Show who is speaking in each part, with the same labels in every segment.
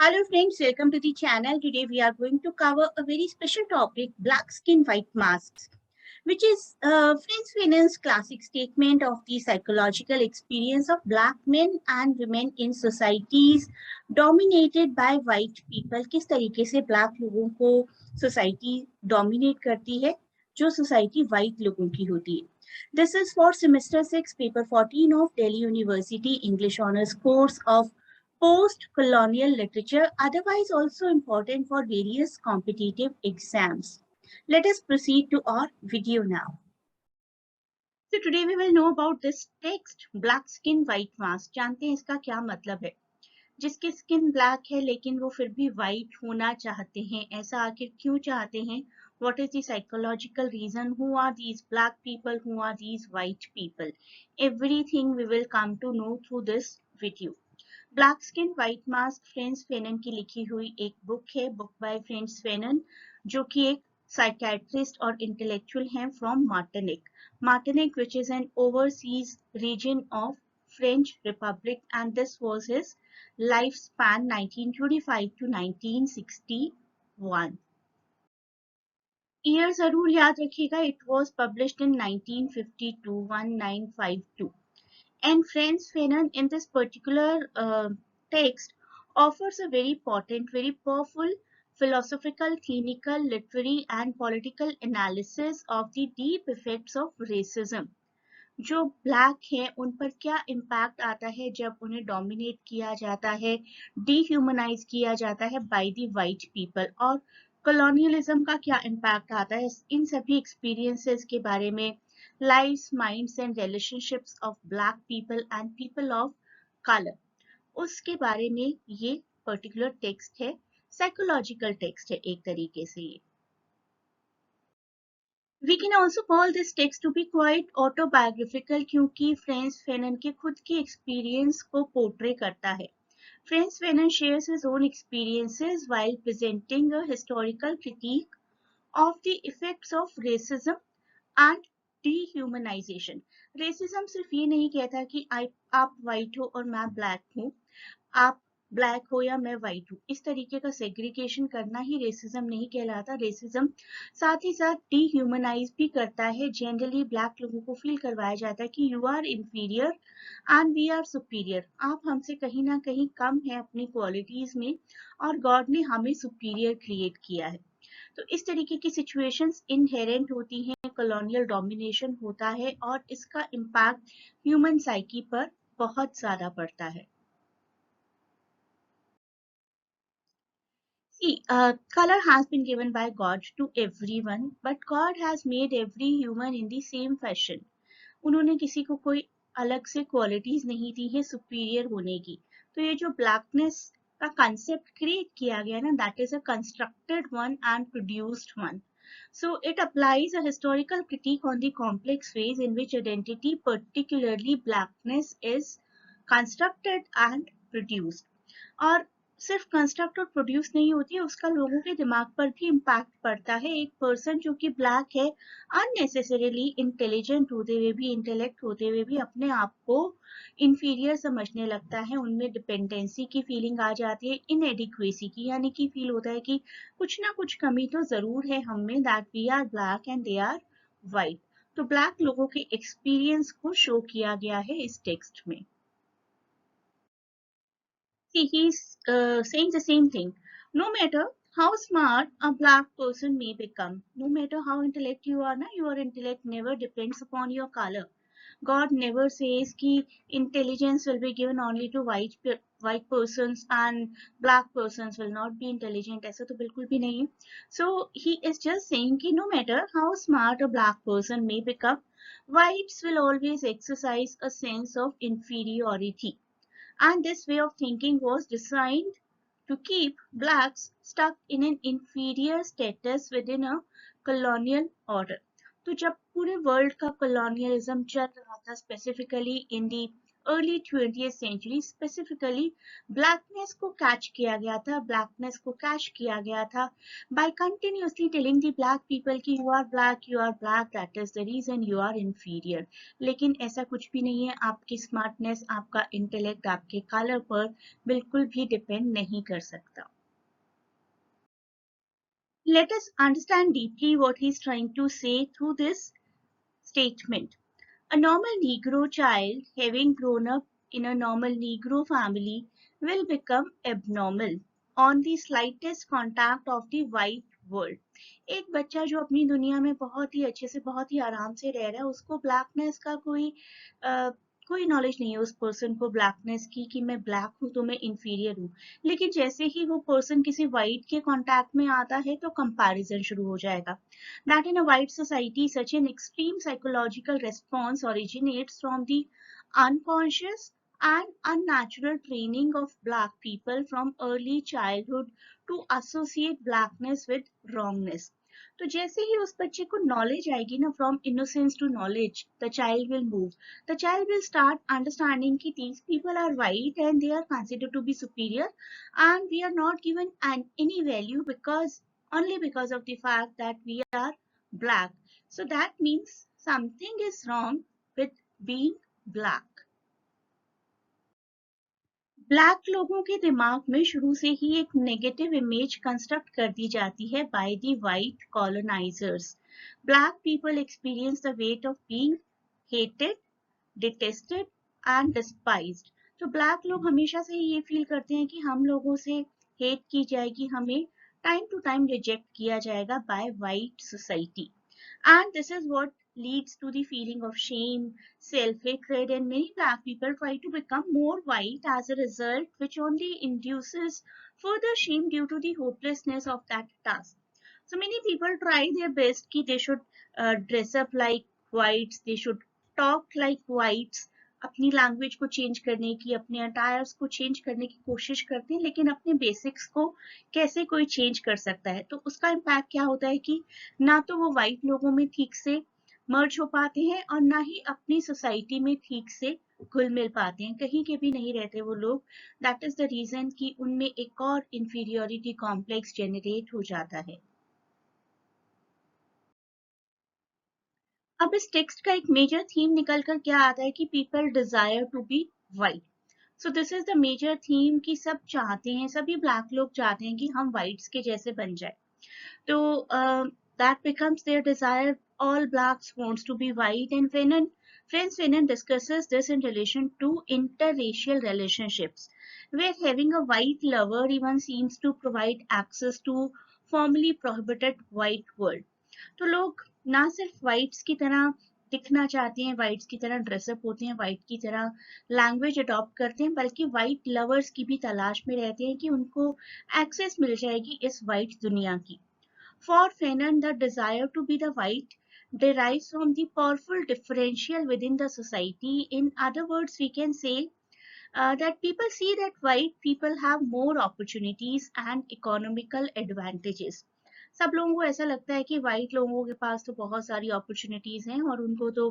Speaker 1: Hello friends, welcome to the channel. Today we are going to cover a very special topic, black skin white masks, which is Frantz Fanon's classic statement of the psychological experience of black men and women in societies dominated by white people. किस तरीके से black लोगों को society dominate करती है, जो society white लोगों की होती है. This is for semester 6, paper 14 of Delhi University English Honours course of post-colonial literature, otherwise also important for various competitive exams. Let us proceed to our video now. So today we will know about this text, black skin white mask. जानते हैं इसका क्या मतलब है? जिसकी skin black है लेकिन वो फिर भी white होना चाहते हैं, ऐसा आखिर क्यों चाहते हैं? What is the psychological reason? Who are these black people? Who are these white people? Everything we will come to know through this video. Black skin white mask Frantz Fanon की लिखी हुई एक बुक है, book by French फेनन, जो कि एक psychiatrist और intellectual हैं from Martinique which is an overseas region of French Republic, and this was his lifespan 1925 to 1961. Year जरूर याद रखिएगा, it was published in 1952, 1952. And Frantz Fanon in this particular text offers a very potent, very powerful philosophical, clinical, literary and political analysis of the deep effects of racism. जो black हैं उन पर क्या impact आता है जब उन्हें dominate किया जाता है, डिह्यूमनाइज किया जाता है बाय द वाइट पीपल, और कॉलोनियलिज्म का क्या इम्पैक्ट आता है, इन सभी एक्सपीरियंसेस के बारे में, lives, minds and relationships of black people and people of color, उसके बारे में ये पर्टिकुलर टेक्स्ट है, साइकोलॉजिकल टेक्स्ट है एक तरीके से ये. We can also call this text to be quite autobiographical क्योंकि फ्रेंच फेनन के खुद के एक्सपीरियंस को पोर्ट्रे करता है. Frantz Fanon shares his own experiences while presenting a historical critique of the effects of racism and dehumanization. Racism सिर्फ ये नहीं कहता कि आप वाइट हो और मैं ब्लैक हूँ, आप ब्लैक हो या मैं वाइट हूँ, इस तरीके का सेग्रीगेशन करना ही रेसिज्म नहीं कहलाता. रेसिज्म साथ ही साथ डिह्यूमनाइज भी करता है. जनरली ब्लैक लोगों को फील करवाया जाता है कि you are inferior and we are superior, आप हमसे कहीं ना कहीं कम है अपनी क्वालिटीज में और गॉड ने हमें सुपीरियर क्रिएट किया है. तो इस तरीके की सिचुएशंस इनहेरेंट होती हैं, कॉलोनियल डोमिनेशन होता है और इसका इम्पैक्ट ह्यूमन साइकी पर बहुत ज्यादा पड़ता है. See, color has been given by God to everyone, but God has made every human in the same fashion. उन्होंने किसी को कोई अलग से क्वालिटीज नहीं दी है सुपीरियर होने की. तो ये जो ब्लैकनेस का कंसेप्ट क्रिएट किया गया ना, that is a constructed one and produced one. So it applies a historical critique on the complex ways in which identity, particularly blackness, is constructed and produced. और सिर्फ कंस्ट्रक्ट और produce नहीं होती है, उसका लोगों के दिमाग पर भी इम्पैक्ट पड़ता है. एक पर्सन जो कि ब्लैक है अननेसेसरीली इंटेलिजेंट होते हुए भी, इंटेलेक्ट होते हुए भी अपने आप को इंफीरियर समझने लगता है. उनमें डिपेंडेंसी की फीलिंग आ जाती है, इनएडिक्वेसी की, यानी कि फील होता है कि कुछ ना कुछ कमी तो जरूर है हम में, that we are black and they are white. तो ब्लैक लोगों के एक्सपीरियंस को शो किया गया है इस टेक्स्ट में. See, he's saying the same thing. No matter how smart a black person may become, no matter how intellect you are, na, your intellect never depends upon your color. God never says कि intelligence will be given only to white persons and black persons will not be intelligent. ऐसा तो बिल्कुल भी नहीं है. So he is just saying कि no matter how smart a black person may become, whites will always exercise a sense of inferiority. And this way of thinking was designed to keep blacks stuck in an inferior status within a colonial order. तो जब पूरे world का colonialism चल रहा था, specifically in the early 20th century specifically blackness को catch किया गया था, ब्लैकनेस को कैच किया गया था by continuously telling the black people कि you are black, that is the reason you are inferior. लेकिन ऐसा कुछ भी नहीं है, आपकी स्मार्टनेस, आपका इंटेलेक्ट आपके कलर पर बिल्कुल भी डिपेंड नहीं कर सकता। Let us understand deeply what he is trying to say through this statement. A normal Negro child, having grown up in a normal Negro family, will become abnormal on the slightest contact of the white world. एक बच्चा जो अपनी दुनिया में बहुत ही अच्छे से, बहुत ही आराम से रह रहा है, उसको ब्लैकनेस का कोई नॉलेज नहीं है उस पर्सन को ब्लैकनेस की कि मैं ब्लैक हूँ तो मैं इंफीरियर हूँ। लेकिन जैसे ही वो पर्सन किसी वाइट के कांटेक्ट में आता है तो कंपैरिजन शुरू हो जाएगा। That in a white society, such an extreme psychological response originates from the unconscious and unnatural training of black people from early childhood to associate blackness with wrongness. तो जैसे ही उस बच्चे को नॉलेज आएगी ना, from innocence to knowledge, the child will move, the child will start understanding कि these people are white and they are considered to be superior and we are not given any value only because of the fact that we are black. So that means something is wrong with being black. Black लोगों के दिमाग में शुरू से ही एक negative image construct कर दी जाती है by the white colonisers. Black people experience the weight of being hated, detested and डिस्पाइज्ड। तो ब्लैक लोग हमेशा से ये फील करते हैं कि हम लोगों से हेट की जाएगी, हमें टाइम टू टाइम रिजेक्ट किया जाएगा by white society. And this is what leads to the feeling of shame, self-hatred, and many black people try to become more white as a result, which only induces further shame due to the hopelessness of that task. So many people try their best कि they should dress up like whites, they should talk like whites, अपनी language को change करने की, अपने attires को change करने की कोशिश करते हैं, लेकिन अपने बेसिक्स को कैसे कोई चेंज कर सकता है। तो उसका इम्पैक्ट क्या होता है कि ना तो वो वाइट लोगों में ठीक से मर्ज हो पाते हैं और ना ही अपनी सोसाइटी में ठीक से घुल मिल पाते हैं, कहीं के भी नहीं रहते वो लोग। दैट इज द रीजन कि उनमें एक और इंफीरियोरिटी कॉम्प्लेक्स जनरेट हो जाता है। अब इस टेक्स्ट का एक मेजर थीम निकल कर क्या आता है कि people desire to be white. So this is the major theme कि सब चाहते हैं, सभी ब्लैक लोग चाहते हैं कि हम वाइट्स के जैसे बन जाए। तो that becomes their desire. All blacks wants to be white, and Franz Fanon discusses this in relation to interracial relationships, where having a white lover even seems to provide access to formerly prohibited white world. तो लोग ना सिर्फ whites की तरह दिखना चाहते हैं, whites की तरह ड्रेसअप होते हैं, वाइट की तरह लैंग्वेज अडॉप्ट करते हैं, बल्कि वाइट लवर्स की भी तलाश में रहते हैं कि उनको एक्सेस मिल जाएगी इस वाइट दुनिया की। For Fanon, the desire to be the white derives from the powerful differential within the society. In other words, we can say that people see that white people have more opportunities and economical advantages. सब लोगों को ऐसा लगता है कि white लोगों के पास तो बहुत सारी अपॉर्चुनिटीज हैं और उनको तो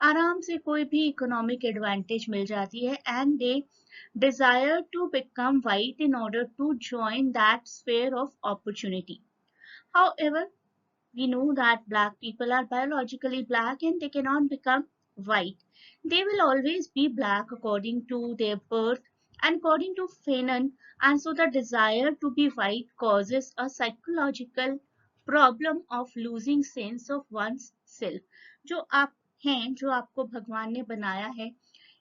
Speaker 1: आराम से कोई भी इकोनॉमिक एडवांटेज मिल जाती है, and they desire to become white in order to join that sphere of opportunity. However, we know that black people are biologically black and they cannot become white. They will always be black according to their birth and according to Fanon, and so the desire to be white causes a psychological problem of losing sense of one's self. जो आप हैं, जो आपको भगवान ने बनाया है,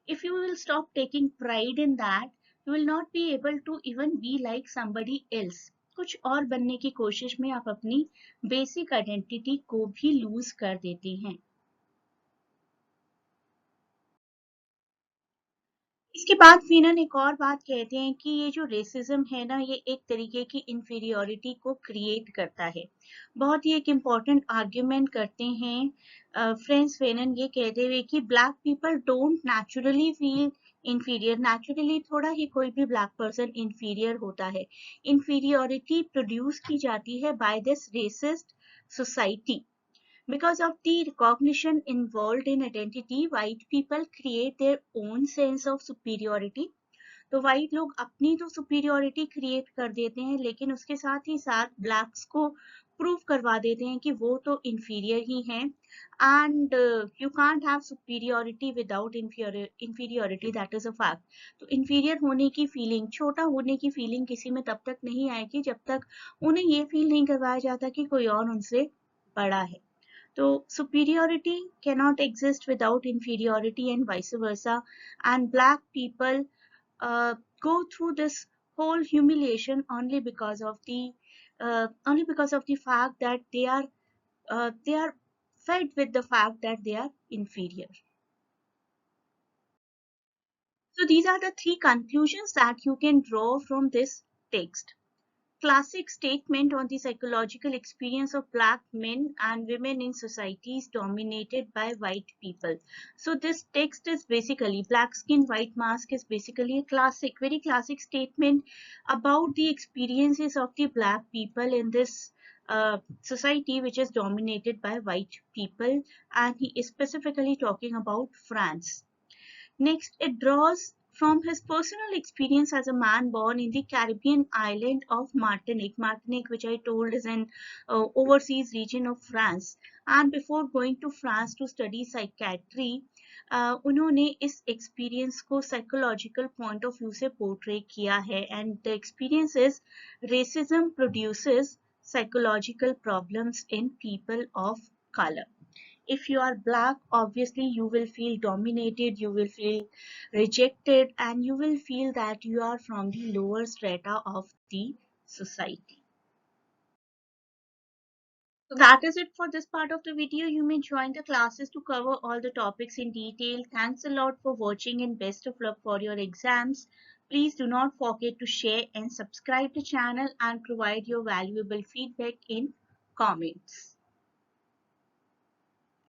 Speaker 1: if you will stop taking pride in that, you will not be able to even be like somebody else. कुछ और बनने की कोशिश में आप अपनी बेसिक आइडेंटिटी को भी लूज कर देते हैं। इसके बाद फीनन एक और बात कहते हैं कि ये जो रेसिज्म है ना, ये एक तरीके की इंफीरियोरिटी को क्रिएट करता है। बहुत ही एक इम्पॉर्टेंट आर्ग्यूमेंट करते हैं फ्रेंच फेनन, ये कहते हुए कि black people don't naturally feel inferior. Naturally थोड़ा ही कोई भी ब्लैक पर्सन इंफीरियर होता है। इंफीरियोरिटी प्रोड्यूस की जाती है by this racist society. Because of the recognition involved in identity, white people create their own sense of superiority. तो white लोग अपनी तो सुपीरियोरिटी क्रिएट कर देते हैं, लेकिन उसके साथ ही साथ ब्लैक्स को प्रूव करवा देते हैं कि वो तो इंफीरियर ही हैं. And you can't have superiority without inferiority, that is a fact. तो इंफीरियर होने की फीलिंग, छोटा होने की फीलिंग किसी में तब तक नहीं आएगी जब तक उन्हें ये फील नहीं करवाया जाता कि कोई और उनसे बड़ा है. So superiority cannot exist without inferiority and vice versa. And black people go through this whole humiliation only because of the fact that they are fed with the fact that they are inferior. So these are the three conclusions that you can draw from this text. Classic statement on the psychological experience of black men and women in societies dominated by white people. So this text is basically, black skin white mask is basically a classic, very classic statement about the experiences of the black people in this society which is dominated by white people, and he is specifically talking about France. Next, it draws from his personal experience as a man born in the Caribbean island of Martinique. Martinique, which I told is an overseas region of France. And before going to France to study psychiatry, उन्होंने इस experience को psychological point of view से portray किया है. And the experience is racism produces psychological problems in people of color. If you are black, obviously you will feel dominated, you will feel rejected, and you will feel that you are from the lower strata of the society. So that is it for this part of the video. You may join the classes to cover all the topics in detail. Thanks a lot for watching and best of luck for your exams. Please do not forget to share and subscribe the channel and provide your valuable feedback in comments.